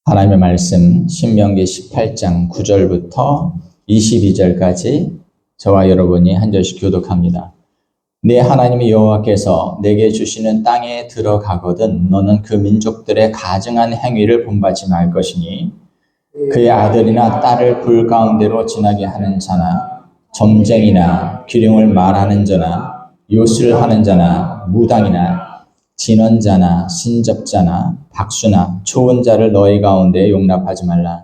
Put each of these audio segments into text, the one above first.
하나님의 말씀 신명기 18장 9절부터 22절까지 저와 여러분이 한 절씩 교독합니다. 내 하나님 여호와께서 내게 주시는 땅에 들어가거든 너는 그 민족들의 가증한 행위를 본받지 말 것이니 그의 아들이나 딸을 불 가운데로 지나게 하는 자나 점쟁이나 기륭을 말하는 자나 요술을 하는 자나 무당이나 진언자나 신접자나 박수나 초혼자를 너희 가운데 용납하지 말라.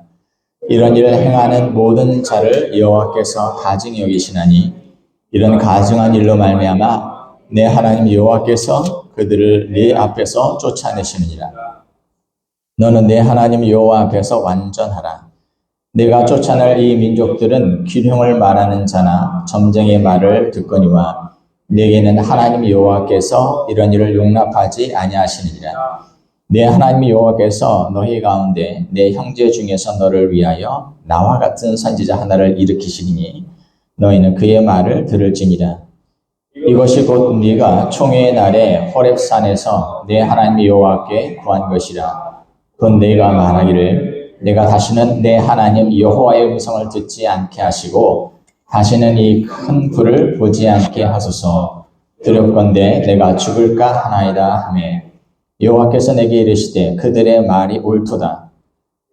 이런 일을 행하는 모든 자를 여호와께서 가증히 여기시나니 이런 가증한 일로 말미암아 내 하나님 여호와께서 그들을 네 앞에서 쫓아내시느니라. 너는 내 하나님 여호와 앞에서 완전하라. 내가 쫓아낼 이 민족들은 기륭을 말하는 자나 점쟁이의 말을 듣거니와 내게는 하나님 여호와께서 이런 일을 용납하지 아니하시느니라. 내 하나님 여호와께서 너희 가운데 내 형제 중에서 너를 위하여 나와 같은 선지자 하나를 일으키시니 너희는 그의 말을 들을지니라. 이것이 곧 네가 총회의 날에 호렙산에서 내 하나님 여호와께 구한 것이라. 곧 네가 말하기를 내가 다시는 내 하나님 여호와의 음성을 듣지 않게 하시고 다시는 이 큰 불을 보지 않게 하소서. 두렵건대 내가 죽을까 하나이다 하매 여호와께서 내게 이르시되 그들의 말이 옳도다.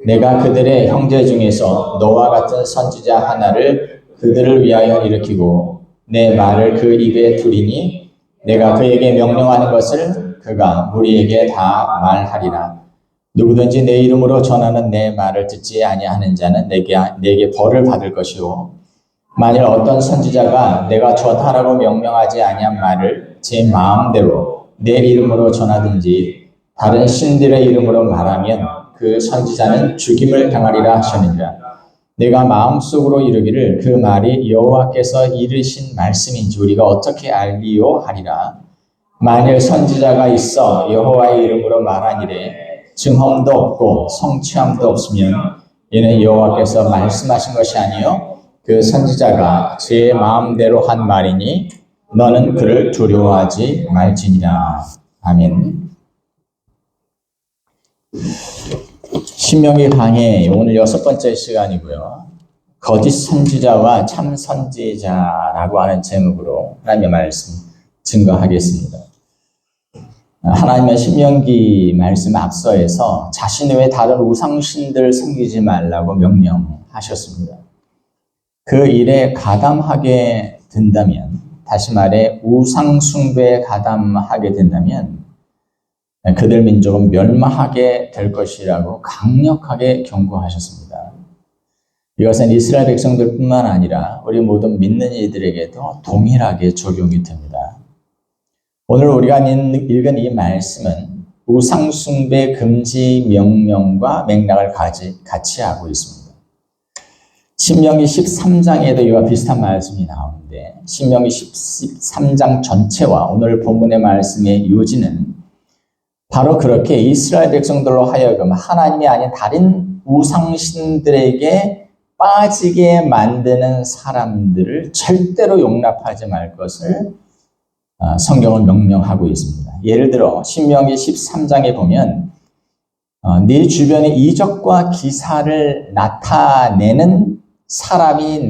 내가 그들의 형제 중에서 너와 같은 선지자 하나를 그들을 위하여 일으키고 내 말을 그 입에 두리니 내가 그에게 명령하는 것을 그가 무리에게 다 말하리라. 누구든지 내 이름으로 전하는 내 말을 듣지 아니하는 자는 내게 벌을 받을 것이요 만일 어떤 선지자가 내가 전하라고 명령하지 아니한 말을 제 마음대로 내 이름으로 전하든지 다른 신들의 이름으로 말하면 그 선지자는 죽임을 당하리라 하셨느니라. 내가 마음속으로 이르기를 그 말이 여호와께서 이르신 말씀인지 우리가 어떻게 알리요 하리라. 만일 선지자가 있어 여호와의 이름으로 말하니래 증언도 없고 성취함도 없으면 이는 여호와께서 말씀하신 것이 아니요 그 선지자가 제 마음대로 한 말이니 너는 그를 두려워하지 말지니라. 아멘. 신명기 강의 오늘 6번째 시간이고요. 거짓 선지자와 참 선지자라고 하는 제목으로 하나님의 말씀 증거하겠습니다. 하나님의 신명기 말씀 앞서에서 자신 외에 다른 우상신들 섬기지 말라고 명령하셨습니다. 그 일에 가담하게 된다면, 다시 말해 우상숭배에 가담하게 된다면 그들 민족은 멸망하게 될 것이라고 강력하게 경고하셨습니다. 이것은 이스라엘 백성들뿐만 아니라 우리 모든 믿는 이들에게도 동일하게 적용이 됩니다. 오늘 우리가 읽은 이 말씀은 우상숭배 금지 명령과 맥락을 같이 하고 있습니다. 신명기 13장에도 이와 비슷한 말씀이 나오는데 신명기 13장 전체와 오늘 본문의 말씀의 요지는 바로 그렇게 이스라엘 백성들로 하여금 하나님이 아닌 다른 우상신들에게 빠지게 만드는 사람들을 절대로 용납하지 말 것을 성경은 명령하고 있습니다. 예를 들어 신명기 13장에 보면 네 주변에 이적과 기사를 나타내는 사람이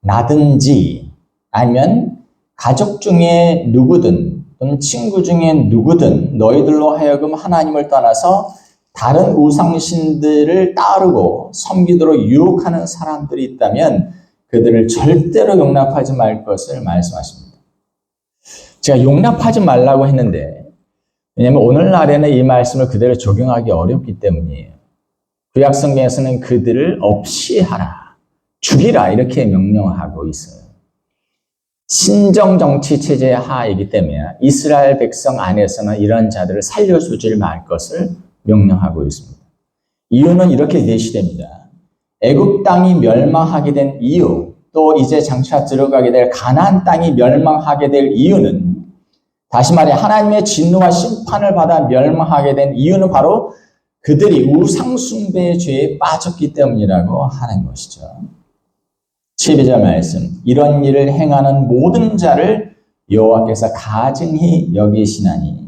나타나든지 아니면 가족 중에 누구든 또는 친구 중에 누구든 너희들로 하여금 하나님을 떠나서 다른 우상신들을 따르고 섬기도록 유혹하는 사람들이 있다면 그들을 절대로 용납하지 말 것을 말씀하십니다. 제가 용납하지 말라고 했는데 왜냐하면 오늘날에는 이 말씀을 그대로 적용하기 어렵기 때문이에요. 구약 성경에서는 그들을 없이 하라, 죽이라 이렇게 명령하고 있어요. 신정 정치 체제 하이기 때문에 이스라엘 백성 안에서는 이런 자들을 살려주지 말 것을 명령하고 있습니다. 이유는 이렇게 제시됩니다. 애굽 땅이 멸망하게 된 이유, 또 이제 장차 들어가게 될 가나안 땅이 멸망하게 될 이유는 다시 말해 하나님의 진노와 심판을 받아 멸망하게 된 이유는 바로 그들이 우상숭배의 죄에 빠졌기 때문이라고 하는 것이죠. 12절 말씀, 이런 일을 행하는 모든 자를 여호와께서 가증히 여기시나니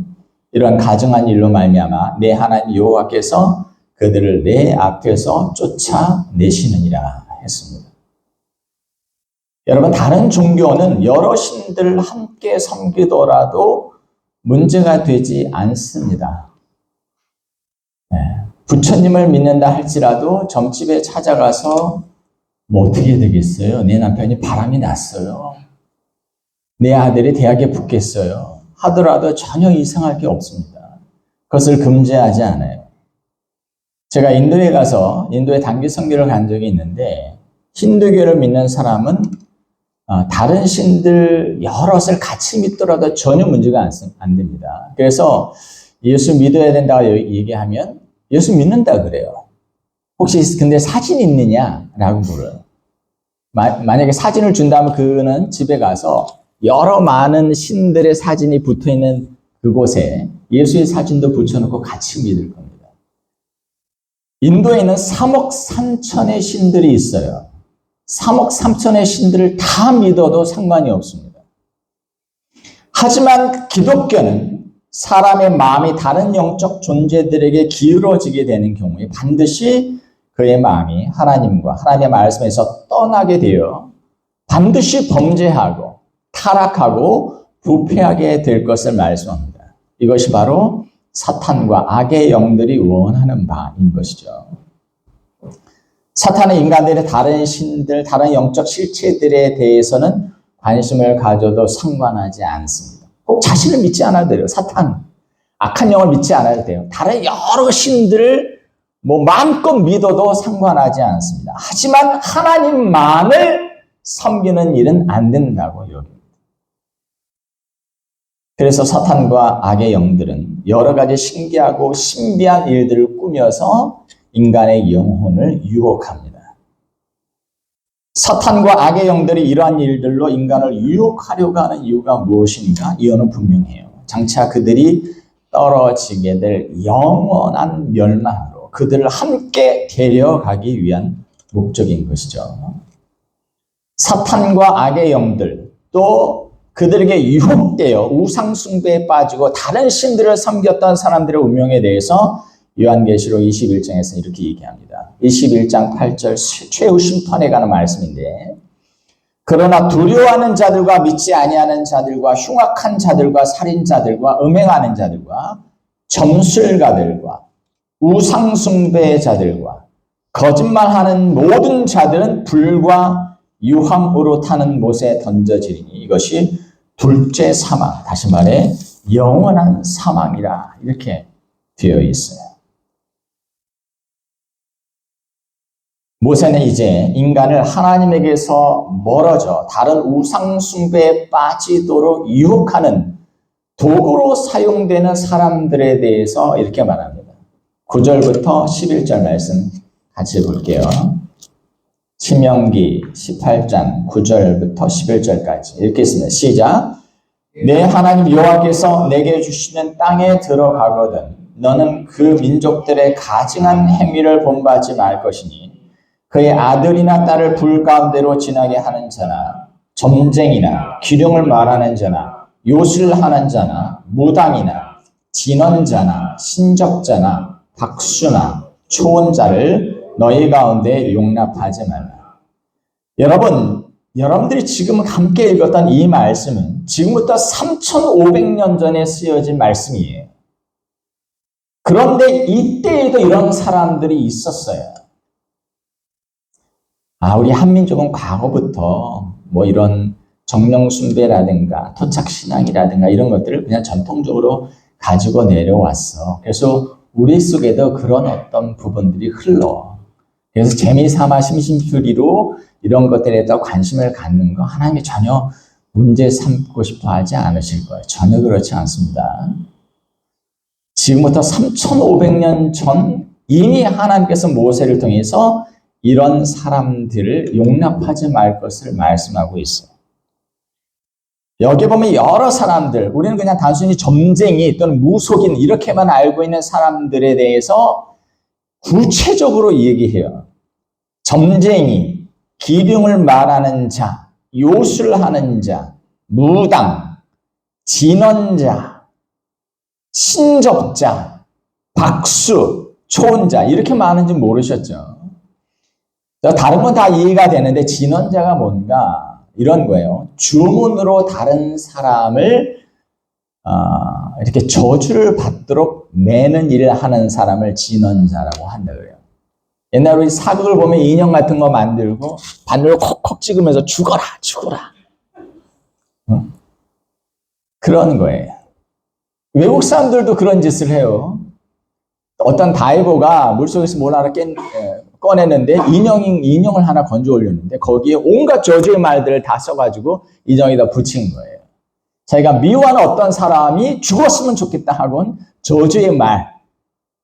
이런 가증한 일로 말미암아 내 하나님 여호와께서 그들을 내 앞에서 쫓아내시느니라 했습니다. 여러분, 다른 종교는 여러 신들을 함께 섬기더라도 문제가 되지 않습니다. 부처님을 믿는다 할지라도 점집에 찾아가서 뭐 어떻게 되겠어요? 내 남편이 바람이 났어요. 내 아들이 대학에 붙겠어요. 하더라도 전혀 이상할 게 없습니다. 그것을 금지하지 않아요. 제가 인도에 가서 인도에 단기 선교를 간 적이 있는데 힌두교를 믿는 사람은 다른 신들 여럿을 같이 믿더라도 전혀 문제가 안 됩니다. 그래서 예수 믿어야 된다고 얘기하면 예수 믿는다 그래요. 혹시 근데 사진 있느냐라고 물어요. 만약에 사진을 준다면 그는 집에 가서 여러 많은 신들의 사진이 붙어있는 그곳에 예수의 사진도 붙여놓고 같이 믿을 겁니다. 인도에는 3억 3천의 신들이 있어요. 3억 3천의 신들을 다 믿어도 상관이 없습니다. 하지만 기독교는 사람의 마음이 다른 영적 존재들에게 기울어지게 되는 경우에 반드시 그의 마음이 하나님과 하나님의 말씀에서 떠나게 되어 반드시 범죄하고 타락하고 부패하게 될 것을 말씀합니다. 이것이 바로 사탄과 악의 영들이 원하는 바인 것이죠. 사탄은 인간들의 다른 신들, 다른 영적 실체들에 대해서는 관심을 가져도 상관하지 않습니다. 꼭 자신을 믿지 않아도 돼요. 사탄, 악한 영을 믿지 않아도 돼요. 다른 여러 신들을 마음껏 믿어도 상관하지 않습니다. 하지만 하나님만을 섬기는 일은 안 된다고 여깁니다. 그래서 사탄과 악의 영들은 여러 가지 신기하고 신비한 일들을 꾸며서 인간의 영혼을 유혹합니다. 사탄과 악의 영들이 이러한 일들로 인간을 유혹하려고 하는 이유가 무엇인가? 이유는 분명해요. 장차 그들이 떨어지게 될 영원한 멸망으로 그들을 함께 데려가기 위한 목적인 것이죠. 사탄과 악의 영들, 또 그들에게 유혹되어 우상숭배에 빠지고 다른 신들을 섬겼던 사람들의 운명에 대해서 요한계시록 21장에서 이렇게 얘기합니다. 21장 8절 최후 심판에 관한 말씀인데, 그러나 두려워하는 자들과 믿지 아니하는 자들과 흉악한 자들과 살인자들과 음행하는 자들과 점술가들과 우상숭배자들과 거짓말하는 모든 자들은 불과 유황으로 타는 못에 던져지리니 이것이 둘째 사망, 다시 말해 영원한 사망이라 이렇게 되어 있어요. 모세는 이제 인간을 하나님에게서 멀어져 다른 우상 숭배에 빠지도록 유혹하는 도구로 사용되는 사람들에 대해서 이렇게 말합니다. 9절부터 11절 말씀 같이 볼게요. 신명기 18장 9절부터 11절까지 읽겠습니다. 시작. 내 하나님 여호와께서 내게 주시는 땅에 들어가거든 너는 그 민족들의 가증한 행위를 본받지 말 것이니 그의 아들이나 딸을 불 가운데로 지나게 하는 자나 점쟁이나 기령을 말하는 자나 요술하는 자나 무당이나 진언자나 신적자나 박수나 초혼자를 너희 가운데 용납하지 말라. 여러분들이 지금 함께 읽었던 이 말씀은 지금부터 3,500년 전에 쓰여진 말씀이에요. 그런데 이때에도 이런 사람들이 있었어요. 우리 한민족은 과거부터 이런 정령숭배라든가 토착신앙이라든가 이런 것들을 그냥 전통적으로 가지고 내려왔어. 그래서 우리 속에도 그런 어떤 부분들이 흘러. 그래서 재미삼아 심심풀이로 이런 것들에 더 관심을 갖는 거 하나님이 전혀 문제 삼고 싶어 하지 않으실 거예요. 전혀 그렇지 않습니다. 지금부터 3,500년 전 이미 하나님께서 모세를 통해서 이런 사람들을 용납하지 말 것을 말씀하고 있어요. 여기 보면 여러 사람들, 우리는 그냥 단순히 점쟁이 또는 무속인 이렇게만 알고 있는 사람들에 대해서 구체적으로 얘기해요. 점쟁이, 기륭을 말하는 자, 요술하는 자, 무당, 진언자, 신적자, 박수, 초혼자 이렇게 많은지 모르셨죠? 다른 건 다 이해가 되는데 진언자가 뭔가 이런 거예요. 주문으로 다른 사람을 이렇게 저주를 받도록 매는 일을 하는 사람을 진언자라고 한다 그래요. 옛날 우리 사극을 보면 인형 같은 거 만들고 바늘로 콕콕 찍으면서 죽어라 죽어라 그런 거예요. 외국 사람들도 그런 짓을 해요. 어떤 다이버가 물속에서 뭘 하나 꺼내는데 인형을 하나 건져 올렸는데 거기에 온갖 저주의 말들을 다 써가지고 인형에다 붙인 거예요. 자기가 미워하는 어떤 사람이 죽었으면 좋겠다 하고는 저주의 말,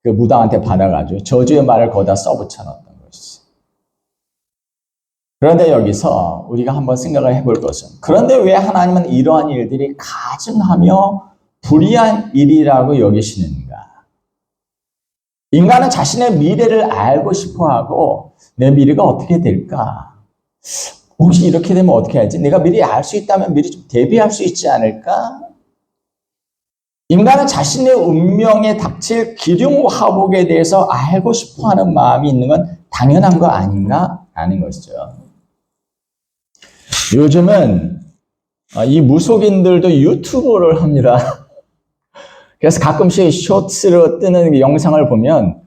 그 무당한테 받아가지고 저주의 말을 거기다 써붙여놨던 것이죠. 그런데 여기서 우리가 한번 생각을 해볼 것은, 그런데 왜 하나님은 이러한 일들이 가증하며 불의한 일이라고 여기시는가? 인간은 자신의 미래를 알고 싶어하고 내 미래가 어떻게 될까? 혹시 이렇게 되면 어떻게 하지? 내가 미리 알 수 있다면 미리 좀 대비할 수 있지 않을까? 인간은 자신의 운명에 닥칠 기륭화복에 대해서 알고 싶어하는 마음이 있는 건 당연한 거 아닌가? 하는 것이죠. 요즘은 이 무속인들도 유튜브를 합니다. 그래서 가끔씩 쇼츠로 뜨는 영상을 보면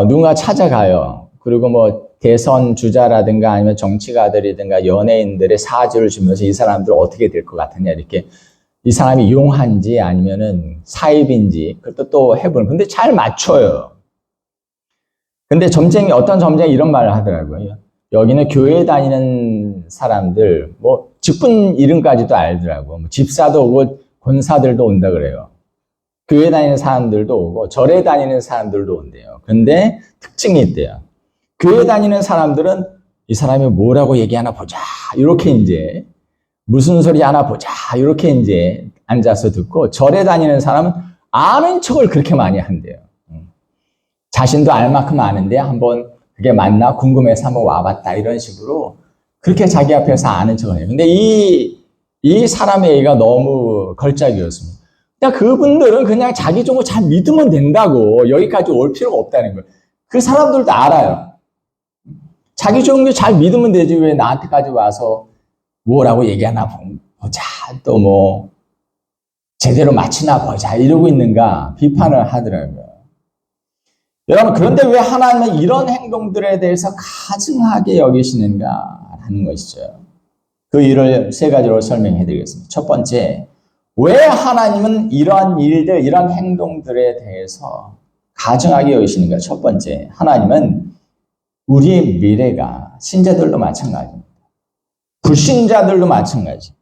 누군가 찾아가요. 그리고 뭐 대선 주자라든가 아니면 정치가들이든가 연예인들의 사주를 주면서 이 사람들 어떻게 될 것 같으냐 이렇게 이 사람이 용한지 아니면은 사입인지 그것도 또 해보는. 근데 잘 맞춰요. 근데 어떤 점쟁이 이런 말을 하더라고요. 여기는 교회 다니는 사람들 뭐 직분 이름까지도 알더라고. 뭐 집사도 오고 권사들도 온다 그래요. 교회 다니는 사람들도 오고 절에 다니는 사람들도 온대요. 근데 특징이 있대요. 교회 다니는 사람들은 이 사람이 뭐라고 얘기하나 보자. 이렇게 이제 무슨 소리 하나 보자. 이렇게 이제 앉아서 듣고 절에 다니는 사람은 아는 척을 그렇게 많이 한대요. 자신도 알 만큼 아는데 한번 그게 맞나 궁금해서 한번 와봤다. 이런 식으로 그렇게 자기 앞에서 아는 척을 해요. 근데 이 사람의 얘기가 너무 걸작이었습니다. 그냥 그분들은 그냥 자기 정보 잘 믿으면 된다고 여기까지 올 필요가 없다는 거예요. 그 사람들도 알아요. 자기 정보 잘 믿으면 되지 왜 나한테까지 와서 뭐라고 얘기하나 보자. 또 뭐 제대로 맞히나 보자. 이러고 있는가 비판을 하더라고요. 여러분 그런데 왜 하나님은 이런 행동들에 대해서 가증하게 여기시는가 하는 것이죠. 그 이유를 세 가지로 설명해 드리겠습니다. 첫 번째, 왜 하나님은 이러한 일들, 이러한 행동들에 대해서 가증하게 여기시는가? 첫 번째, 하나님은 우리의 미래가 신자들도 마찬가지입니다. 불신자들도 마찬가지.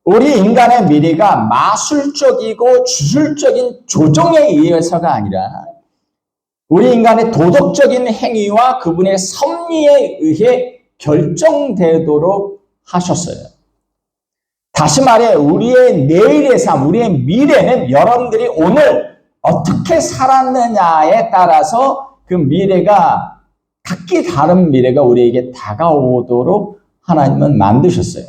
우리 인간의 미래가 마술적이고 주술적인 조정에 의해서가 아니라 우리 인간의 도덕적인 행위와 그분의 섭리에 의해 결정되도록 하셨어요. 다시 말해 우리의 내일의 삶, 우리의 미래는 여러분들이 오늘 어떻게 살았느냐에 따라서 그 미래가 각기 다른 미래가 우리에게 다가오도록 하나님은 만드셨어요.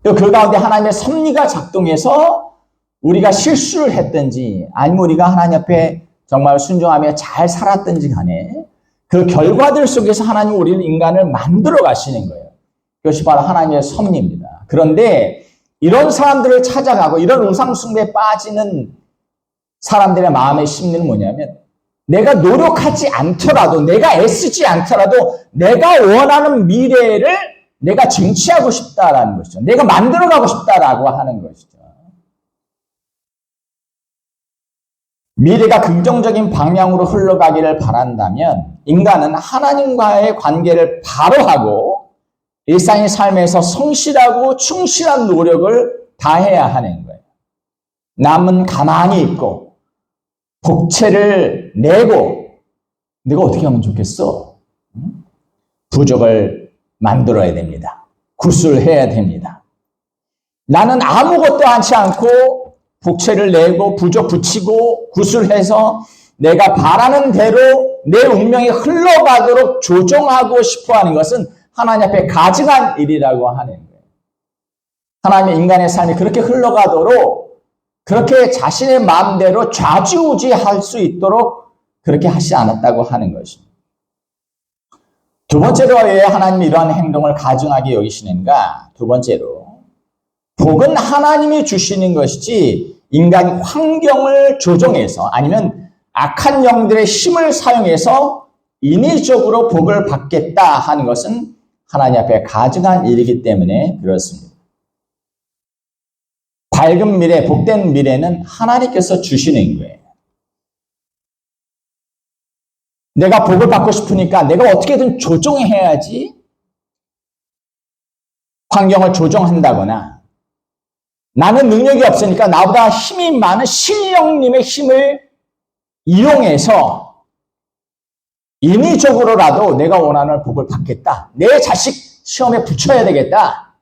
그 가운데 하나님의 섭리가 작동해서 우리가 실수를 했든지 아니면 우리가 하나님 앞에 정말 순종하며 잘 살았든지 간에 그 결과들 속에서 하나님은 우리를 인간을 만들어 가시는 거예요. 그것이 바로 하나님의 섭리입니다. 그런데 이런 사람들을 찾아가고 이런 우상숭배에 빠지는 사람들의 마음의 심리는 뭐냐면 내가 노력하지 않더라도 내가 애쓰지 않더라도 내가 원하는 미래를 내가 쟁취하고 싶다라는 것이죠. 내가 만들어가고 싶다라고 하는 것이죠. 미래가 긍정적인 방향으로 흘러가기를 바란다면 인간은 하나님과의 관계를 바로 하고 일상의 삶에서 성실하고 충실한 노력을 다해야 하는 거예요. 남은 가만히 있고 복채를 내고 내가 어떻게 하면 좋겠어? 부족을 만들어야 됩니다. 구술해야 됩니다. 나는 아무것도 하지 않고 복채를 내고 부족 붙이고 구술해서 내가 바라는 대로 내 운명이 흘러가도록 조종하고 싶어하는 것은 하나님 앞에 가증한 일이라고 하는 거예요. 하나님의 인간의 삶이 그렇게 흘러가도록 그렇게 자신의 마음대로 좌지우지할 수 있도록 그렇게 하시지 않았다고 하는 것입니다. 두 번째로 왜 하나님이 이러한 행동을 가증하게 여기시는가? 두 번째로, 복은 하나님이 주시는 것이지 인간이 환경을 조정해서 아니면 악한 영들의 힘을 사용해서 인위적으로 복을 받겠다 하는 것은 하나님 앞에 가증한 일이기 때문에 그렇습니다. 밝은 미래, 복된 미래는 하나님께서 주시는 거예요. 내가 복을 받고 싶으니까 내가 어떻게든 조정해야지 환경을 조정한다거나, 나는 능력이 없으니까 나보다 힘이 많은 신령님의 힘을 이용해서 인위적으로라도 내가 원하는 복을 받겠다. 내 자식 시험에 붙여야 되겠다.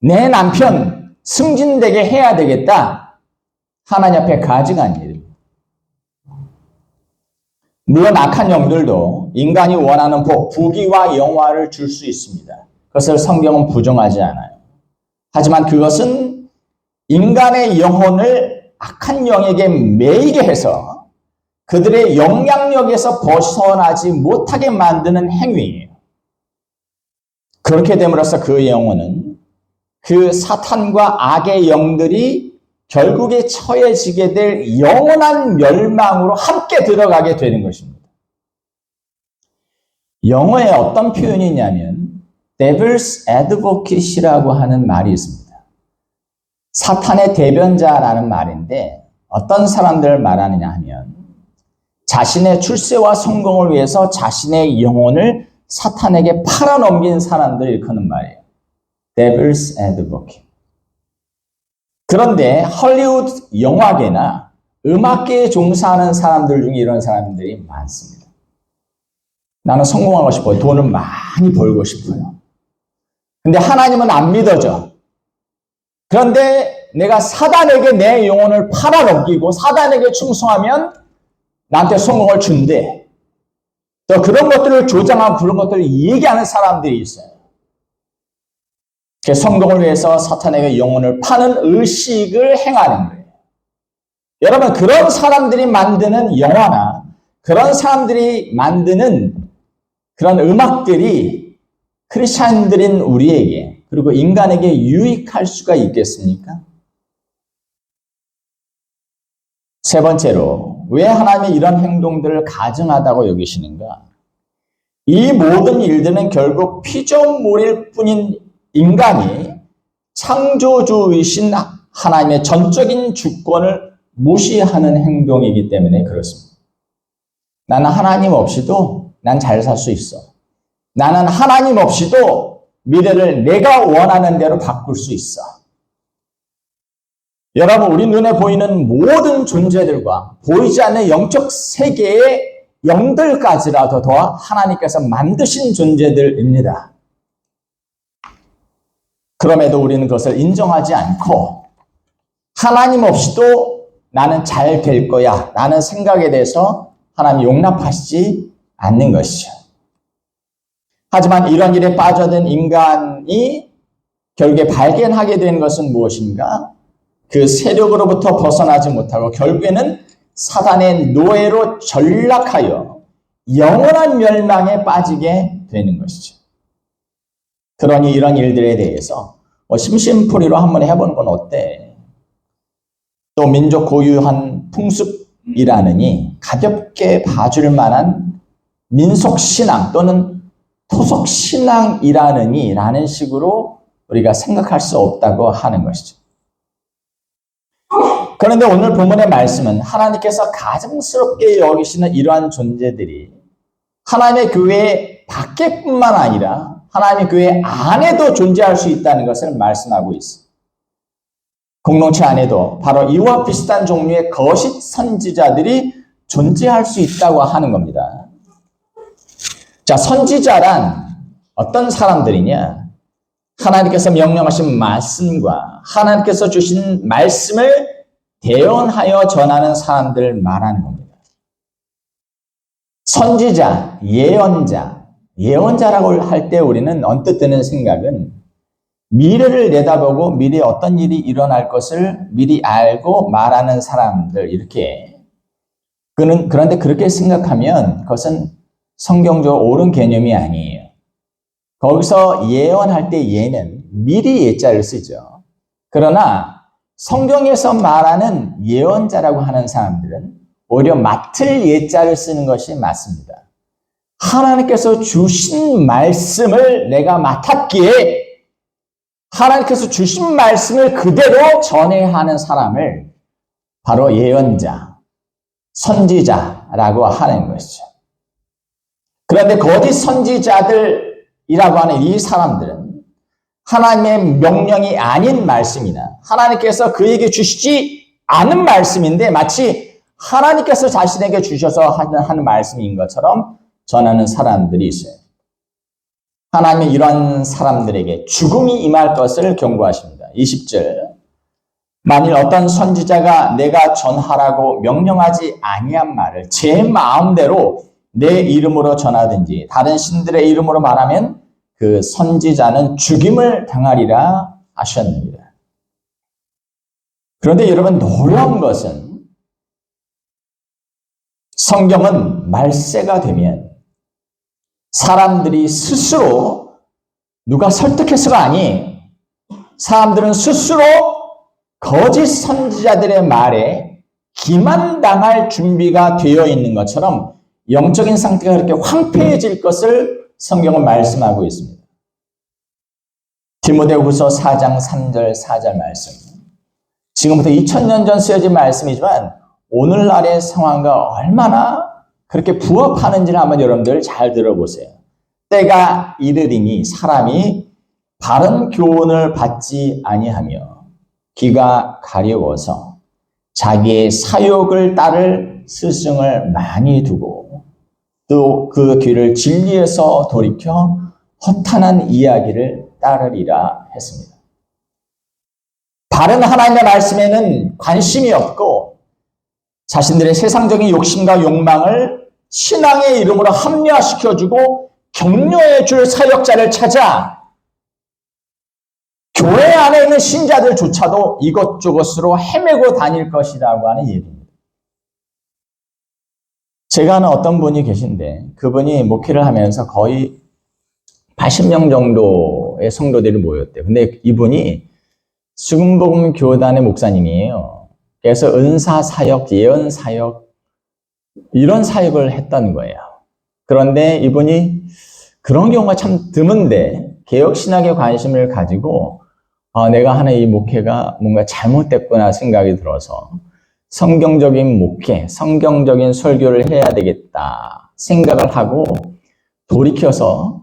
내 남편 승진되게 해야 되겠다. 하나님 앞에 가증한 일입니다. 물론 악한 영들도 인간이 원하는 복, 부귀와 영화를 줄 수 있습니다. 그것을 성경은 부정하지 않아요. 하지만 그것은 인간의 영혼을 악한 영에게 매이게 해서 그들의 영향력에서 벗어나지 못하게 만드는 행위예요. 그렇게 됨으로써 그 영혼은 그 사탄과 악의 영들이 결국에 처해지게 될 영원한 멸망으로 함께 들어가게 되는 것입니다. 영어에 어떤 표현이 있냐면 Devil's Advocate이라고 하는 말이 있습니다. 사탄의 대변자라는 말인데 어떤 사람들을 말하느냐 하면 자신의 출세와 성공을 위해서 자신의 영혼을 사탄에게 팔아넘긴 사람들을 일컫는 말이에요. Devil's Advocate. 그런데 헐리우드 영화계나 음악계에 종사하는 사람들 중에 이런 사람들이 많습니다. 나는 성공하고 싶어요. 돈을 많이 벌고 싶어요. 근데 하나님은 안 믿어져. 그런데 내가 사단에게 내 영혼을 팔아넘기고 사단에게 충성하면 나한테 성공을 준대. 또 그런 것들을 조장하고 그런 것들을 얘기하는 사람들이 있어요. 성공을 위해서 사탄에게 영혼을 파는 의식을 행하는 거예요. 여러분, 그런 사람들이 만드는 영화나 그런 사람들이 만드는 그런 음악들이 크리스찬들인 우리에게 그리고 인간에게 유익할 수가 있겠습니까? 세 번째로, 왜 하나님이 이런 행동들을 가증하다고 여기시는가? 이 모든 일들은 결국 피조물일 뿐인 인간이 창조주이신 하나님의 전적인 주권을 무시하는 행동이기 때문에 그렇습니다. 나는 하나님 없이도 난 잘 살 수 있어. 나는 하나님 없이도 미래를 내가 원하는 대로 바꿀 수 있어. 여러분, 우리 눈에 보이는 모든 존재들과 보이지 않는 영적 세계의 영들까지라도 더 하나님께서 만드신 존재들입니다. 그럼에도 우리는 그것을 인정하지 않고 하나님 없이도 나는 잘 될 거야 라는 생각에 대해서 하나님 용납하시지 않는 것이죠. 하지만 이런 일에 빠져든 인간이 결국에 발견하게 된 것은 무엇인가? 그 세력으로부터 벗어나지 못하고 결국에는 사단의 노예로 전락하여 영원한 멸망에 빠지게 되는 것이죠. 그러니 이런 일들에 대해서 심심풀이로 한번 해보는 건 어때? 또 민족 고유한 풍습이라느니 가볍게 봐줄 만한 민속신앙 또는 토속신앙이라느니 라는 식으로 우리가 생각할 수 없다고 하는 것이죠. 그런데 오늘 본문의 말씀은 하나님께서 가증스럽게 여기시는 이러한 존재들이 하나님의 교회 밖에뿐만 아니라 하나님의 교회 안에도 존재할 수 있다는 것을 말씀하고 있습니다. 공동체 안에도 바로 이와 비슷한 종류의 거짓 선지자들이 존재할 수 있다고 하는 겁니다. 자, 선지자란 어떤 사람들이냐? 하나님께서 명령하신 말씀과 하나님께서 주신 말씀을 대언하여 전하는 사람들을 말하는 겁니다. 선지자, 예언자라고 할 때 우리는 언뜻 드는 생각은 미래를 내다보고 미래에 어떤 일이 일어날 것을 미리 알고 말하는 사람들, 이렇게 그런데 그렇게 생각하면 그것은 성경적으로 옳은 개념이 아니에요. 거기서 예언할 때 예는 미리 예자를 쓰죠. 그러나 성경에서 말하는 예언자라고 하는 사람들은 오히려 맡을 예자를 쓰는 것이 맞습니다. 하나님께서 주신 말씀을 내가 맡았기에 하나님께서 주신 말씀을 그대로 전해야 하는 사람을 바로 예언자, 선지자라고 하는 것이죠. 그런데 거짓 선지자들이라고 하는 이 사람들은 하나님의 명령이 아닌 말씀이나 하나님께서 그에게 주시지 않은 말씀인데 마치 하나님께서 자신에게 주셔서 하는 말씀인 것처럼 전하는 사람들이 있어요. 하나님은 이런 사람들에게 죽음이 임할 것을 경고하십니다. 20절. 만일 어떤 선지자가 내가 전하라고 명령하지 아니한 말을 제 마음대로 내 이름으로 전하든지 다른 신들의 이름으로 말하면 그 선지자는 죽임을 당하리라 하셨느니라. 그런데 여러분 놀라운 것은 성경은 말세가 되면 사람들이 스스로 누가 설득해서가 아니에요. 사람들은 스스로 거짓 선지자들의 말에 기만당할 준비가 되어 있는 것처럼 영적인 상태가 그렇게 황폐해질 것을 성경은 말씀하고 있습니다. 디모데후서 4장 3절 4절 말씀. 지금부터 2000년 전 쓰여진 말씀이지만 오늘날의 상황과 얼마나 그렇게 부합하는지를 한번 여러분들 잘 들어보세요. 때가 이르리니 사람이 바른 교훈을 받지 아니하며 귀가 가려워서 자기의 사욕을 따를 스승을 많이 두고 또 그 귀를 진리에서 돌이켜 허탄한 이야기를 따르리라 했습니다. 바른 하나님의 말씀에는 관심이 없고 자신들의 세상적인 욕심과 욕망을 신앙의 이름으로 합리화시켜주고 격려해줄 사역자를 찾아 교회 안에 있는 신자들조차도 이것저것으로 헤매고 다닐 것이라고 하는 얘기입니다. 제가 아는 어떤 분이 계신데 그분이 목회를 하면서 거의 80명 정도의 성도들이 모였대요. 근데 이분이 수금복음 교단의 목사님이에요. 그래서 은사 사역, 예언 사역 이런 사역을 했다는 거예요. 그런데 이분이 그런 경우가 참 드문데 개혁신학에 관심을 가지고 내가 하는 이 목회가 뭔가 잘못됐구나 생각이 들어서 성경적인 목회, 성경적인 설교를 해야 되겠다 생각을 하고 돌이켜서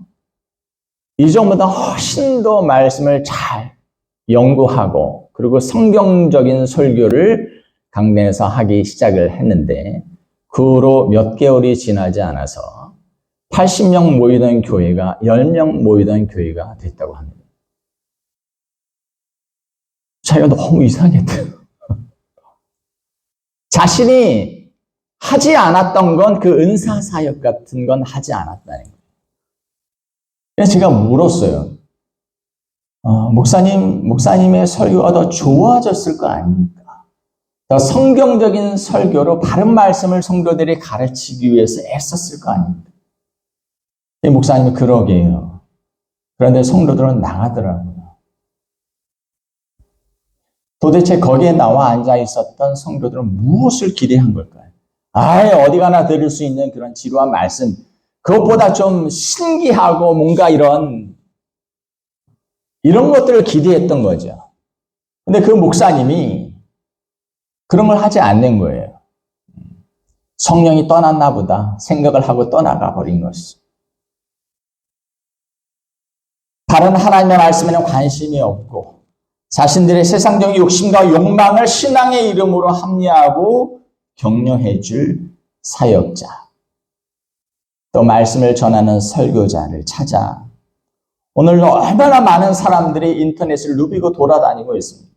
이전보다 훨씬 더 말씀을 잘 연구하고 그리고 성경적인 설교를 강단에서 하기 시작을 했는데 그 후로 몇 개월이 지나지 않아서 80명 모이던 교회가 10명 모이던 교회가 됐다고 합니다. 자기가 너무 이상했대요. 자신이 하지 않았던 건 그 은사 사역 같은 건 하지 않았다는 거예요. 그래서 제가 물었어요. 목사님의 설교가 더 좋아졌을 거 아닙니까? 더 성경적인 설교로 바른 말씀을 성도들이 가르치기 위해서 애썼을 거 아닙니까? 목사님이 그러게요. 그런데 성도들은 나가더라고요. 도대체 거기에 나와 앉아 있었던 성도들은 무엇을 기대한 걸까요? 어디 가나 들을 수 있는 그런 지루한 말씀, 그것보다 좀 신기하고 뭔가 이런 것들을 기대했던 거죠. 근데 그 목사님이 그런 걸 하지 않는 거예요. 성령이 떠났나 보다 생각을 하고 떠나가 버린 것이죠. 다른 하나님의 말씀에는 관심이 없고 자신들의 세상적인 욕심과 욕망을 신앙의 이름으로 합리화하고 격려해 줄 사역자, 또 말씀을 전하는 설교자를 찾아 오늘도 얼마나 많은 사람들이 인터넷을 누비고 돌아다니고 있습니다.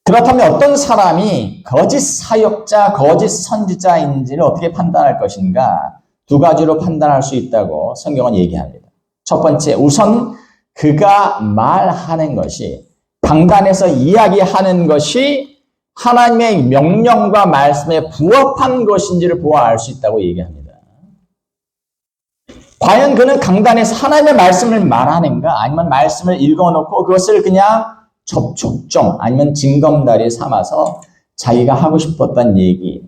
그렇다면 어떤 사람이 거짓 사역자, 거짓 선지자인지를 어떻게 판단할 것인가? 두 가지로 판단할 수 있다고 성경은 얘기합니다. 첫 번째, 우선 그가 말하는 것이, 강단에서 이야기하는 것이 하나님의 명령과 말씀에 부합한 것인지를 보아 알 수 있다고 얘기합니다. 과연 그는 강단에서 하나님의 말씀을 말하는가? 아니면 말씀을 읽어놓고 그것을 그냥 접촉점 아니면 징검다리 삼아서 자기가 하고 싶었던 얘기,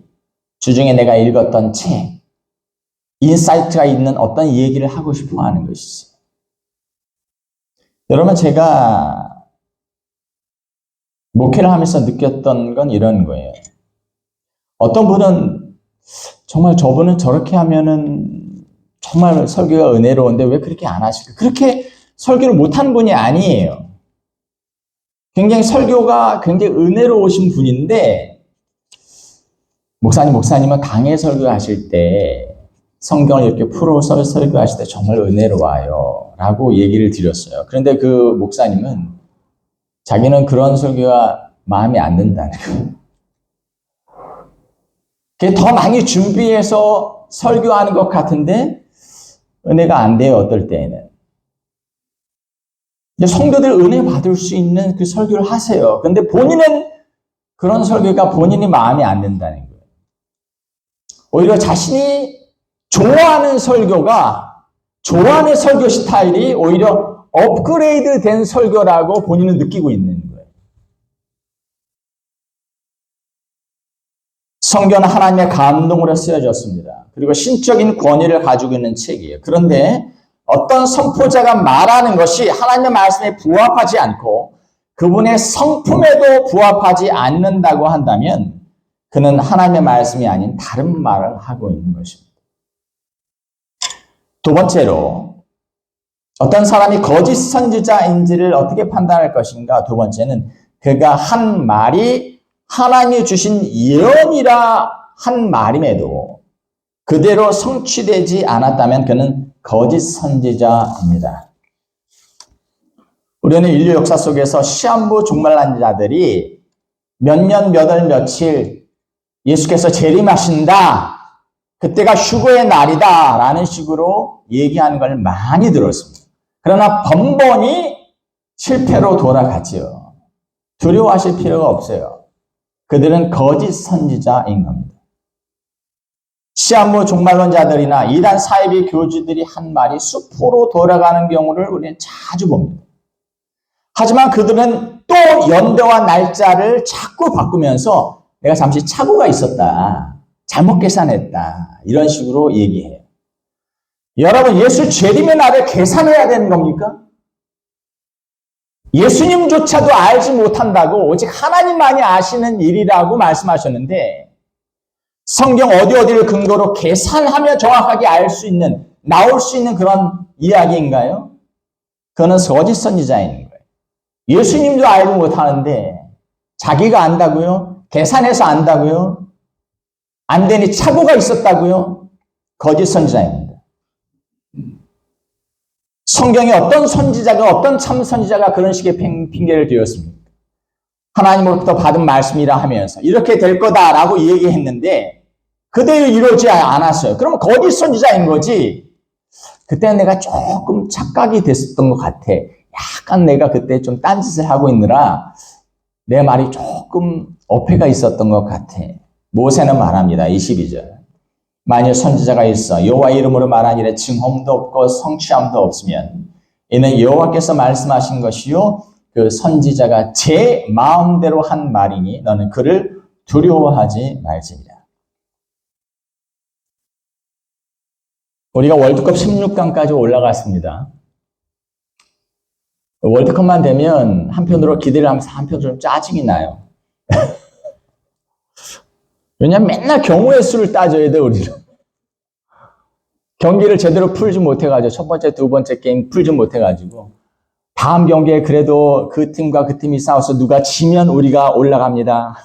주중에 내가 읽었던 책, 인사이트가 있는 어떤 얘기를 하고 싶어 하는 것이지. 여러분, 제가 목회를 하면서 느꼈던 건 이런 거예요. 어떤 분은 정말 저분은 저렇게 하면은 정말 설교가 은혜로운데 왜 그렇게 안 하실까? 그렇게 설교를 못하는 분이 아니에요. 굉장히 설교가 굉장히 은혜로우신 분인데, 목사님은 강해 설교하실 때 성경을 이렇게 풀어서 설교하실 때 정말 은혜로워요 라고 얘기를 드렸어요. 그런데 그 목사님은 자기는 그런 설교가 마음에 안 든다는 거예요. 더 많이 준비해서 설교하는 것 같은데 은혜가 안 돼요, 어떨 때에는. 성도들 은혜 받을 수 있는 그 설교를 하세요. 근데 본인은 그런 설교가 본인이 마음에 안 든다는 거예요. 오히려 자신이 좋아하는 설교가, 좋아하는 설교 스타일이 오히려 업그레이드 된 설교라고 본인은 느끼고 있는 거예요. 성경은 하나님의 감동으로 쓰여졌습니다. 그리고 신적인 권위를 가지고 있는 책이에요. 그런데 어떤 선포자가 말하는 것이 하나님의 말씀에 부합하지 않고 그분의 성품에도 부합하지 않는다고 한다면 그는 하나님의 말씀이 아닌 다른 말을 하고 있는 것입니다. 두 번째로, 어떤 사람이 거짓 선지자인지를 어떻게 판단할 것인가? 두 번째는 그가 한 말이 하나님이 주신 예언이라 한 말임에도 그대로 성취되지 않았다면 그는 거짓 선지자입니다. 우리는 인류 역사 속에서 시한부 종말난 자들이 몇 월 며칠 예수께서 재림하신다, 그때가 휴거의 날이다 라는 식으로 얘기하는 걸 많이 들었습니다. 그러나 번번이 실패로 돌아가지요. 두려워하실 필요가 없어요. 그들은 거짓 선지자인 겁니다. 시한부 종말론자들이나 이단 사이비 교주들이 한 말이 수포로 돌아가는 경우를 우리는 자주 봅니다. 하지만 그들은 또 연도와 날짜를 자꾸 바꾸면서 내가 잠시 착오가 있었다, 잘못 계산했다, 이런 식으로 얘기해요. 여러분, 예수 재림의 날을 계산해야 되는 겁니까? 예수님조차도 알지 못한다고 오직 하나님만이 아시는 일이라고 말씀하셨는데 성경 어디를 근거로 계산하며 정확하게 알 수 있는, 나올 수 있는 그런 이야기인가요? 그거는 거짓 선지자인 거예요. 예수님도 알고 못하는데 자기가 안다고요? 계산해서 안다고요? 안 되니 착오가 있었다고요? 거짓 선지자입니다. 성경에 어떤 선지자가, 어떤 참 선지자가 그런 식의 핑계를 드렸습니까? 하나님으로부터 받은 말씀이라 하면서 이렇게 될 거다라고 얘기했는데 그대로 이루어지지 않았어요. 그러면 거짓 선지자인 거지. 그때 내가 조금 착각이 됐었던 것 같아. 약간 내가 그때 좀 딴짓을 하고 있느라 내 말이 조금 어폐가 있었던 것 같아. 모세는 말합니다. 22절. 만일 선지자가 있어 여호와 이름으로 말한 일에 증언도 없고 성취함도 없으면 이는 여호와께서 말씀하신 것이요 그 선지자가 제 마음대로 한 말이니 너는 그를 두려워하지 말지니라. 우리가 월드컵 16강까지 올라갔습니다. 월드컵만 되면 한편으로 기대를 하면서 한편으로 짜증이 나요. 왜냐하면 맨날 경우의 수를 따져야 돼, 우리는. 경기를 제대로 풀지 못해가지고, 첫 번째, 두 번째 게임 풀지 못해가지고, 다음 경기에 그래도 그 팀과 그 팀이 싸워서 누가 지면 우리가 올라갑니다.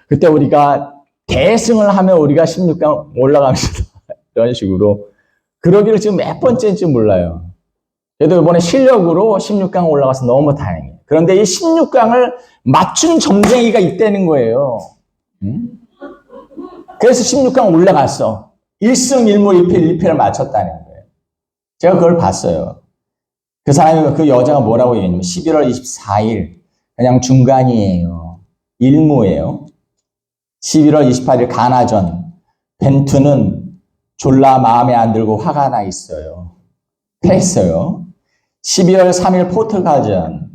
그때 우리가 대승을 하면 우리가 16강 올라갑니다. 이런 식으로. 그러기를 지금 몇 번째인지 몰라요. 그래도 이번에 실력으로 16강 올라가서 너무 다행이에요. 그런데 이 16강을 맞춘 점쟁이가 있다는 거예요. 그래서 16강 올라갔어. 1승 1무 1패 1패를 맞췄다는 거예요. 제가 그걸 봤어요. 그 사람이, 그 여자가 뭐라고 얘기했냐면 11월 24일 그냥 중간이에요. 일모예요. 11월 28일 가나전. 벤투는 졸라 마음에 안 들고 화가 나 있어요. 패했어요. 12월 3일 포르투갈전.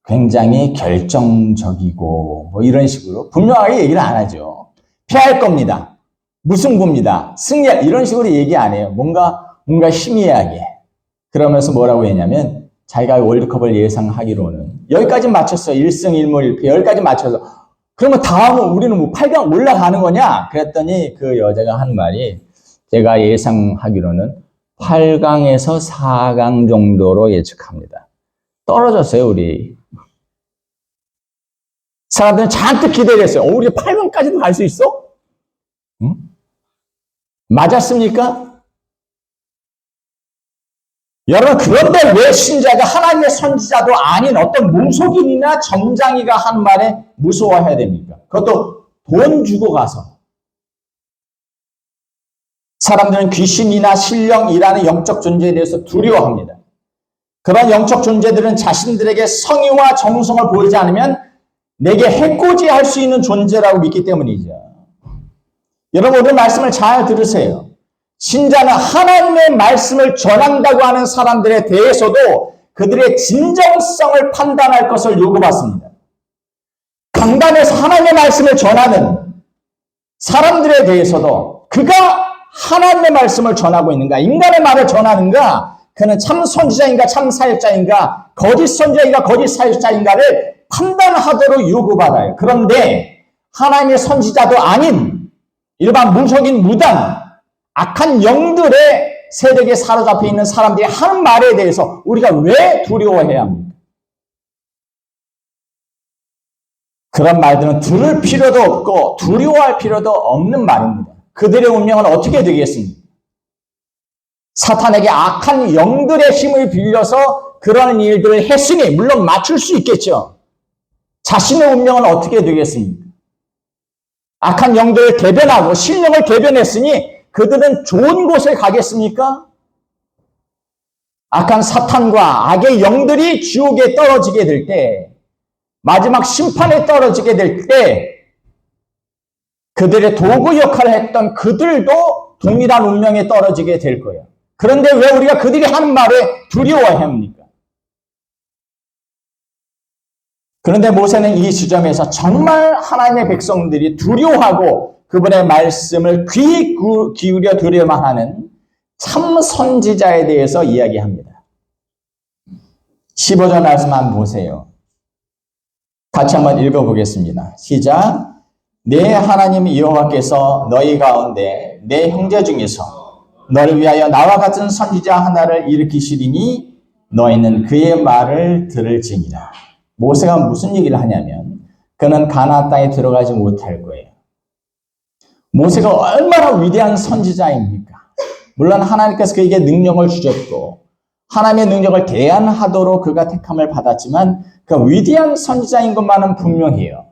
굉장히 결정적이고 뭐 이런 식으로 분명하게 얘기를 안 하죠. 패할 겁니다. 무승부입니다. 승리할 이런 식으로 얘기 안 해요. 뭔가 희미하게. 그러면서 뭐라고 했냐면 자기가 월드컵을 예상하기로는 여기까지 맞췄어요. 1승 1무 1패 여기까지 맞춰서 그러면 다음은 우리는 뭐 8강 올라가는 거냐? 그랬더니 그 여자가 한 말이 제가 예상하기로는 8강에서 4강 정도로 예측합니다. 떨어졌어요, 우리. 사람들은 잔뜩 기대를 했어요. 우리 8강까지도 갈 수 있어? 응? 맞았습니까? 여러분, 그런데 왜 신자가 하나님의 선지자도 아닌 어떤 무속인이나 점장이가 한 말에 무서워해야 됩니까? 그것도 돈 주고 가서. 사람들은 귀신이나 신령이라는 영적 존재에 대해서 두려워합니다. 그런 영적 존재들은 자신들에게 성의와 정성을 보이지 않으면 내게 해코지할 수 있는 존재라고 믿기 때문이죠. 여러분, 오늘 말씀을 잘 들으세요. 신자는 하나님의 말씀을 전한다고 하는 사람들에 대해서도 그들의 진정성을 판단할 것을 요구받습니다. 강단에서 하나님의 말씀을 전하는 사람들에 대해서도 그가 하나님의 말씀을 전하고 있는가, 인간의 말을 전하는가, 그는 참 선지자인가, 참 사역자인가, 거짓 선지자인가, 거짓 사역자인가를 판단하도록 요구받아요. 그런데 하나님의 선지자도 아닌 일반 무속인 무당, 악한 영들의 세력에 사로잡혀 있는 사람들이 하는 말에 대해서 우리가 왜 두려워해야 합니까? 그런 말들은 들을 필요도 없고 두려워할 필요도 없는 말입니다. 그들의 운명은 어떻게 되겠습니까? 사탄에게 악한 영들의 힘을 빌려서 그런 일들을 했으니 물론 맞출 수 있겠죠. 자신의 운명은 어떻게 되겠습니까? 악한 영들을 대변하고 신령을 대변했으니 그들은 좋은 곳에 가겠습니까? 악한 사탄과 악의 영들이 지옥에 떨어지게 될 때, 마지막 심판에 떨어지게 될 때, 그들의 도구 역할을 했던 그들도 동일한 운명에 떨어지게 될 거예요. 그런데 왜 우리가 그들이 하는 말에 두려워해야 합니까? 그런데 모세는 이 지점에서 정말 하나님의 백성들이 두려워하고 그분의 말씀을 귀 기울여 들으려만 하는 참 선지자에 대해서 이야기합니다. 15절 말씀 한번 보세요. 같이 한번 읽어보겠습니다. 시작. 내 하나님 여호와께서 너희 가운데 내 형제 중에서 너를 위하여 나와 같은 선지자 하나를 일으키시리니 너희는 그의 말을 들을지니라. 모세가 무슨 얘기를 하냐면 그는 가나안 땅에 들어가지 못할 거예요. 모세가 얼마나 위대한 선지자입니까? 물론 하나님께서 그에게 능력을 주셨고 하나님의 능력을 대안하도록 그가 택함을 받았지만 그 위대한 선지자인 것만은 분명해요.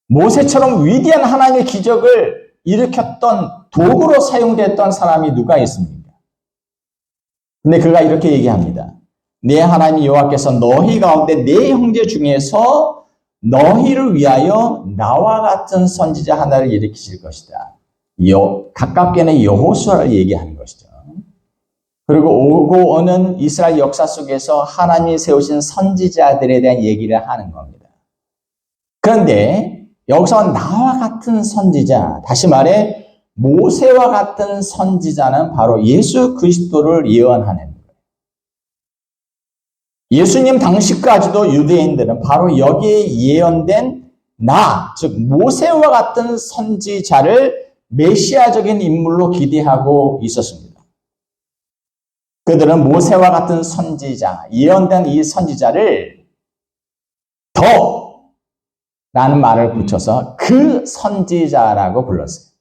모세처럼 위대한 하나님의 기적을 일으켰던 도구로 사용됐던 사람이 누가 있습니까? 근데 그가 이렇게 얘기합니다. 내 하나님 여호와께서 너희 가운데 내 형제 중에서 너희를 위하여 나와 같은 선지자 하나를 일으키실 것이다. 가깝게는 여호수아를 얘기하는 것이죠. 그리고 오고 오는 이스라엘 역사 속에서 하나님이 세우신 선지자들에 대한 얘기를 하는 겁니다. 그런데 여기서 나와 같은 선지자, 다시 말해 모세와 같은 선지자는 바로 예수 그리스도를 예언하는 거예요. 예수님 당시까지도 유대인들은 바로 여기에 예언된 즉 모세와 같은 선지자를 메시아적인 인물로 기대하고 있었습니다. 그들은 모세와 같은 선지자, 예언된 이 선지자를 라는 말을 붙여서 그 선지자라고 불렀어요.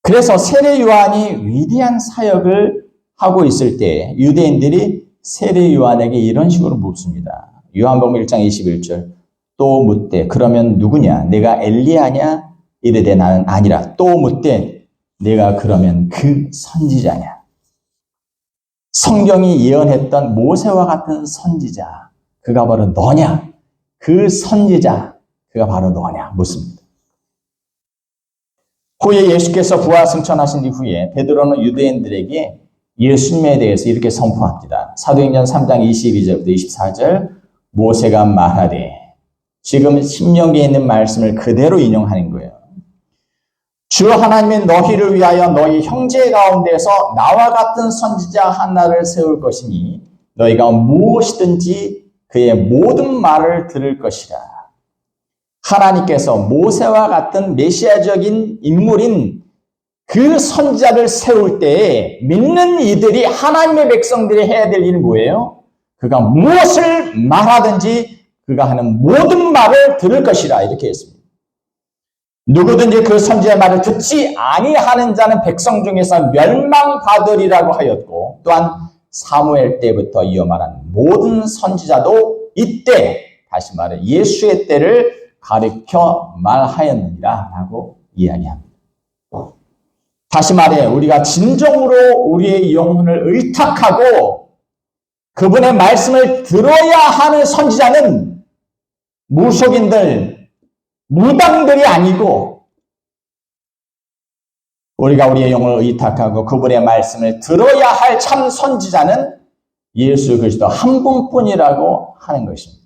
그래서 세례 요한이 위대한 사역을 하고 있을 때 유대인들이 세례 요한에게 이런 식으로 묻습니다. 요한복음 1장 21절 또 묻되 그러면 누구냐? 내가 엘리야냐? 이르되 나는 아니라. 또 묻되 내가 그러면 그 선지자냐? 성경이 예언했던 모세와 같은 선지자, 그가 바로 너냐? 그 선지자, 그가 바로 너냐 묻습니다. 후에 예수께서 부활 승천하신 이후에 베드로는 유대인들에게 예수님에 대해서 이렇게 선포합니다. 사도행전 3장 22절부터 24절 모세가 말하되, 지금 신명기에 있는 말씀을 그대로 인용하는 거예요. 주 하나님이 너희를 위하여 너희 형제 가운데서 나와 같은 선지자 하나를 세울 것이니 너희가 무엇이든지 그의 모든 말을 들을 것이라. 하나님께서 모세와 같은 메시아적인 인물인 그 선지자를 세울 때에 믿는 이들이, 하나님의 백성들이 해야 될 일은 뭐예요? 그가 무엇을 말하든지 그가 하는 모든 말을 들을 것이라 이렇게 했습니다. 누구든지 그 선지자의 말을 듣지 아니하는 자는 백성 중에서 멸망받으리라고 하였고, 또한 사무엘 때부터 이어 말한 모든 선지자도 이때, 다시 말해 예수의 때를 가리켜 말하였느니라 라고 이야기합니다. 다시 말해 우리가 진정으로 우리의 영혼을 의탁하고 그분의 말씀을 들어야 하는 선지자는 무속인들, 무당들이 아니고, 우리가 우리의 영혼을 의탁하고 그분의 말씀을 들어야 할 참 선지자는 예수 그리스도 한 분뿐이라고 하는 것입니다.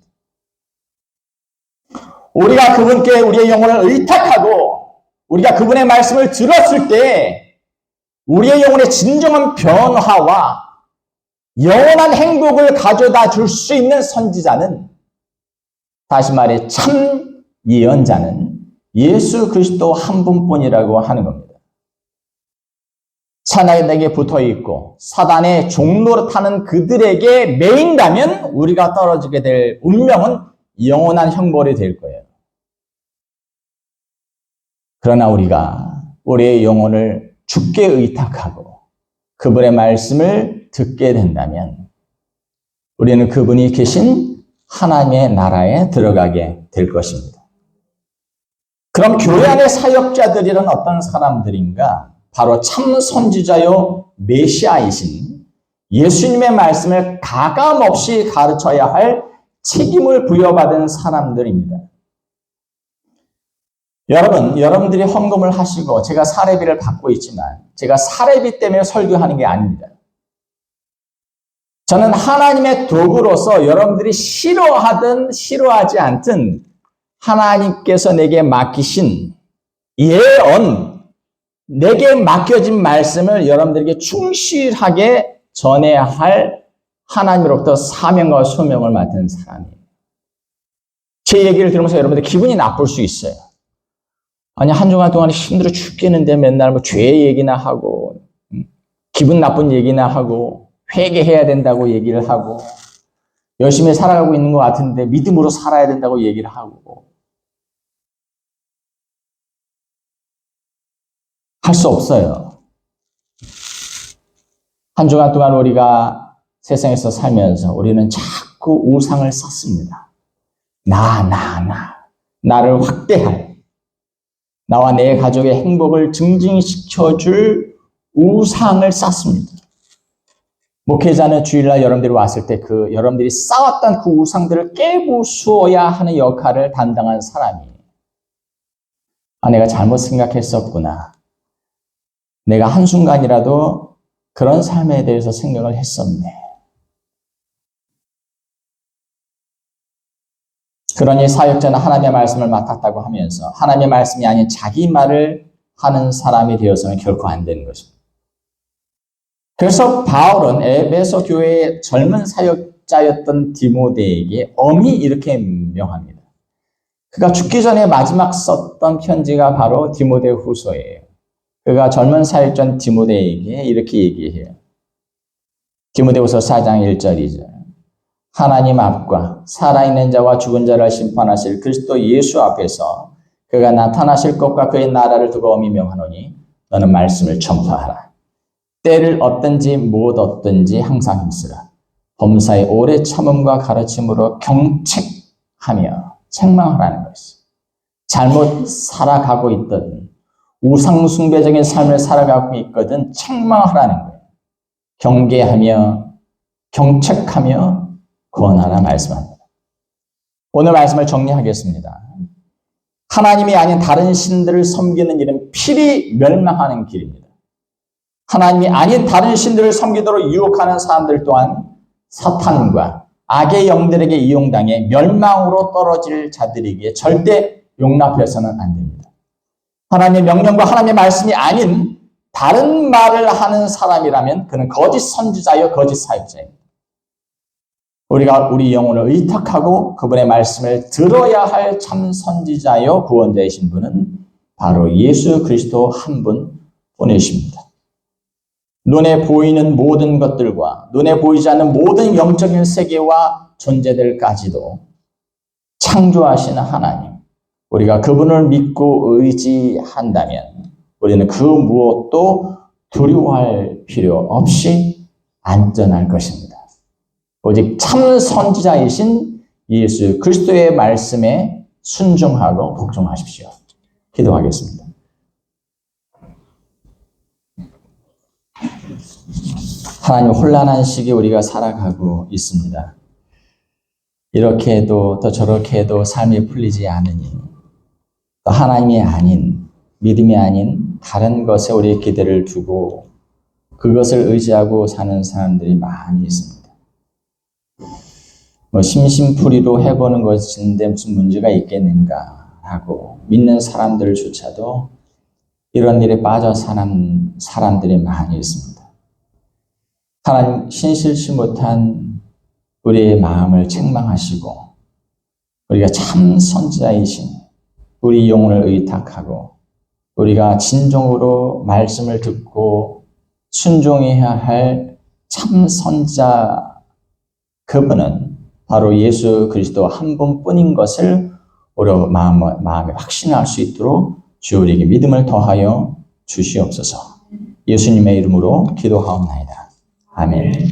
우리가 그분께 우리의 영혼을 의탁하고 우리가 그분의 말씀을 들었을 때 우리의 영혼의 진정한 변화와 영원한 행복을 가져다 줄 수 있는 선지자는, 다시 말해 참 예언자는 예수 그리스도 한 분뿐이라고 하는 겁니다. 사단에게 붙어 있고 사단의 종로를 타는 그들에게 매인다면 우리가 떨어지게 될 운명은 영원한 형벌이 될 거예요. 그러나 우리가 우리의 영혼을 주께 의탁하고 그분의 말씀을 듣게 된다면 우리는 그분이 계신 하나님의 나라에 들어가게 될 것입니다. 그럼 교회 안의 사역자들이란 어떤 사람들인가? 바로 참 선지자요 메시아이신 예수님의 말씀을 가감없이 가르쳐야 할 책임을 부여받은 사람들입니다. 여러분들이 헌금을 하시고 제가 사례비를 받고 있지만 제가 사례비 때문에 설교하는 게 아닙니다. 저는 하나님의 도구로서 여러분들이 싫어하든 싫어하지 않든 하나님께서 내게 맡기신 예언, 내게 맡겨진 말씀을 여러분들에게 충실하게 전해야 할 하나님으로부터 사명과 소명을 맡은 사람이에요. 제 얘기를 들으면서 여러분들 기분이 나쁠 수 있어요. 아니, 한 주간 동안 힘들어 죽겠는데 맨날 뭐 죄 얘기나 하고, 기분 나쁜 얘기나 하고, 회개해야 된다고 얘기를 하고, 열심히 살아가고 있는 것 같은데 믿음으로 살아야 된다고 얘기를 하고, 할 수 없어요. 한 주간 동안 우리가 세상에서 살면서 우리는 자꾸 우상을 쌓습니다. 나를 확대할, 나와 내 가족의 행복을 증진시켜줄 우상을 쌓습니다. 목회자는 주일날 여러분들이 왔을 때 여러분들이 쌓았던 그 우상들을 깨부수어야 하는 역할을 담당한 사람이에요. 내가 잘못 생각했었구나. 내가 한순간이라도 그런 삶에 대해서 생각을 했었네. 그러니 사역자는 하나님의 말씀을 맡았다고 하면서 하나님의 말씀이 아닌 자기 말을 하는 사람이 되어서는 결코 안 되는 것입니다. 그래서 바울은 에베소 교회의 젊은 사역자였던 디모데에게 엄히 이렇게 명합니다. 그가 죽기 전에 마지막 썼던 편지가 바로 디모데 후서예요. 그가 젊은 사역자 디모데에게 이렇게 얘기해요. 디모데후서 4장 1절 2절. 하나님 앞과 살아있는 자와 죽은 자를 심판하실 그리스도 예수 앞에서 그가 나타나실 것과 그의 나라를 두고 엄히 명하노니 너는 말씀을 전파하라. 때를 얻든지 못 얻든지 항상 힘쓰라. 범사의 오래 참음과 가르침으로 경책하며 책망하라는 것이. 잘못 살아가고 있든 우상 숭배적인 삶을 살아가고 있거든 책망하라는 거예요. 경계하며 경책하며 권하라 말씀합니다. 오늘 말씀을 정리하겠습니다. 하나님이 아닌 다른 신들을 섬기는 일은 필히 멸망하는 길입니다. 하나님이 아닌 다른 신들을 섬기도록 유혹하는 사람들 또한 사탄과 악의 영들에게 이용당해 멸망으로 떨어질 자들이기에 절대 용납해서는 안 됩니다. 하나님의 명령과 하나님의 말씀이 아닌 다른 말을 하는 사람이라면 그는 거짓 선지자요 거짓 사역자입니다. 우리가 우리 영혼을 의탁하고 그분의 말씀을 들어야 할 참 선지자요 구원자이신 분은 바로 예수 그리스도 한 분뿐이십니다. 눈에 보이는 모든 것들과 눈에 보이지 않는 모든 영적인 세계와 존재들까지도 창조하시는 하나님, 우리가 그분을 믿고 의지한다면 우리는 그 무엇도 두려워할 필요 없이 안전할 것입니다. 오직 참 선지자이신 예수 그리스도의 말씀에 순종하고 복종하십시오. 기도하겠습니다. 하나님, 혼란한 시기에 우리가 살아가고 있습니다. 이렇게 해도 또 저렇게 해도 삶이 풀리지 않으니 또 하나님이 아닌, 믿음이 아닌 다른 것에 우리의 기대를 두고 그것을 의지하고 사는 사람들이 많이 있습니다. 심심풀이로 해보는 것인데 무슨 문제가 있겠는가 하고 믿는 사람들조차도 이런 일에 빠져 사는 사람들이 많이 있습니다. 하나님, 신실치 못한 우리의 마음을 책망하시고 우리가 참 선지자이신 우리 영혼을 의탁하고 우리가 진정으로 말씀을 듣고 순종해야 할 참 선지자, 그분은 바로 예수 그리스도 한 분뿐인 것을 우리 마음에 확신할 수 있도록 주 우리에게 믿음을 더하여 주시옵소서. 예수님의 이름으로 기도하옵나이다. 아멘.